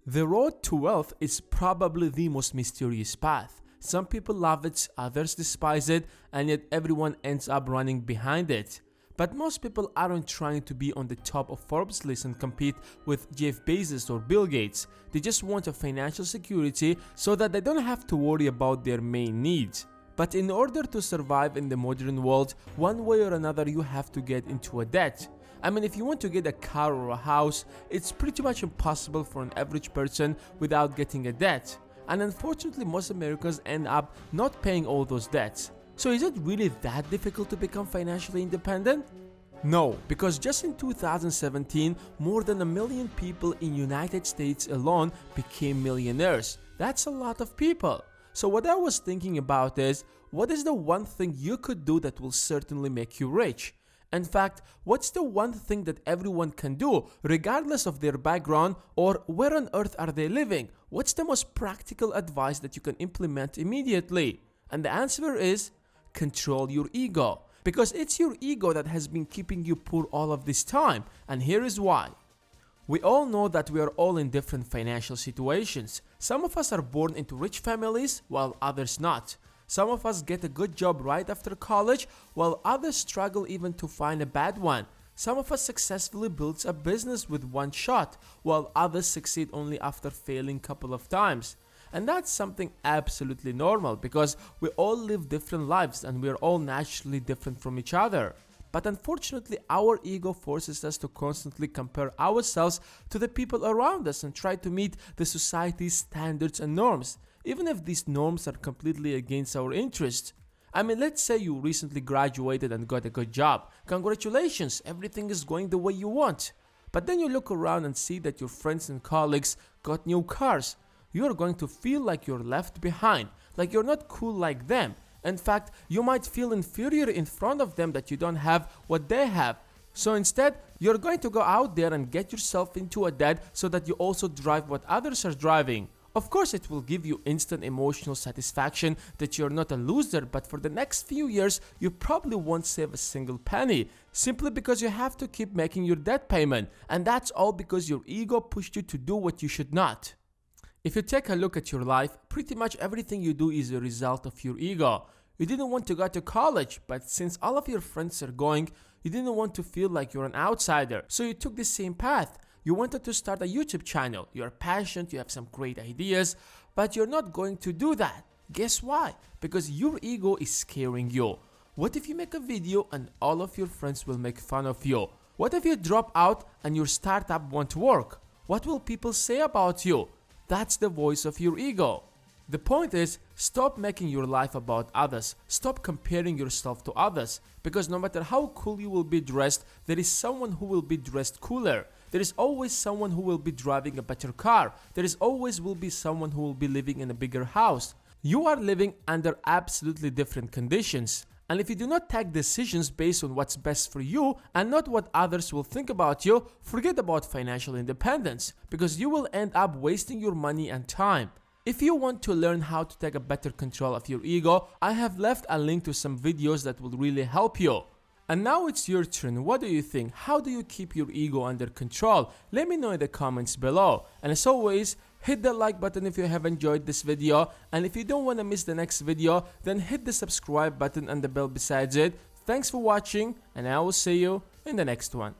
The road to wealth is probably the most mysterious path. Some people love it, others despise it, and yet everyone ends up running behind it. But most people aren't trying to be on the top of Forbes list and compete with Jeff Bezos or Bill Gates. They just want a financial security so that they don't have to worry about their main needs. But in order to survive in the modern world, one way or another you have to get into a debt. I mean, if you want to get a car or a house, it's pretty much impossible for an average person without getting a debt. And unfortunately, most Americans end up not paying all those debts. So is it really that difficult to become financially independent? No, because just in 2017, more than 1 million people in United States alone became millionaires. That's a lot of people. So what I was thinking about is, what is the one thing you could do that will certainly make you rich? In fact, what's the one thing that everyone can do, regardless of their background or where on earth are they living? What's the most practical advice that you can implement immediately? And the answer is, control your ego. Because it's your ego that has been keeping you poor all of this time. And here is why. We all know that we are all in different financial situations. Some of us are born into rich families, while others not. Some of us get a good job right after college, while others struggle even to find a bad one. Some of us successfully build a business with one shot, while others succeed only after failing a couple of times. And that's something absolutely normal because we all live different lives and we're all naturally different from each other. But unfortunately, our ego forces us to constantly compare ourselves to the people around us and try to meet the society's standards and norms, even if these norms are completely against our interests. I mean, let's say you recently graduated and got a good job. Congratulations, everything is going the way you want. But then you look around and see that your friends and colleagues got new cars. You are going to feel like you're left behind, like you're not cool like them. In fact, you might feel inferior in front of them that you don't have what they have. So instead, you're going to go out there and get yourself into a debt so that you also drive what others are driving. Of course, it will give you instant emotional satisfaction that you're not a loser, but for the next few years, you probably won't save a single penny, simply because you have to keep making your debt payment. And that's all because your ego pushed you to do what you should not. If you take a look at your life, pretty much everything you do is a result of your ego. You didn't want to go to college, but since all of your friends are going, you didn't want to feel like you're an outsider. So you took the same path. You wanted to start a YouTube channel. You're passionate, you have some great ideas, but you're not going to do that. Guess why? Because your ego is scaring you. What if you make a video and all of your friends will make fun of you? What if you drop out and your startup won't work? What will people say about you? That's the voice of your ego. The point is, stop making your life about others. Stop comparing yourself to others. Because no matter how cool you will be dressed, there is someone who will be dressed cooler. There is always someone who will be driving a better car. There is always will be someone who will be living in a bigger house. You are living under absolutely different conditions. And if you do not take decisions based on what's best for you and not what others will think about you, forget about financial independence because you will end up wasting your money and time. If you want to learn how to take a better control of your ego, I have left a link to some videos that will really help you. And now it's your turn. What do you think? How do you keep your ego under control? Let me know in the comments below. And as always, hit the like button if you have enjoyed this video. And if you don't want to miss the next video, then hit the subscribe button and the bell besides it. Thanks for watching, and I will see you in the next one.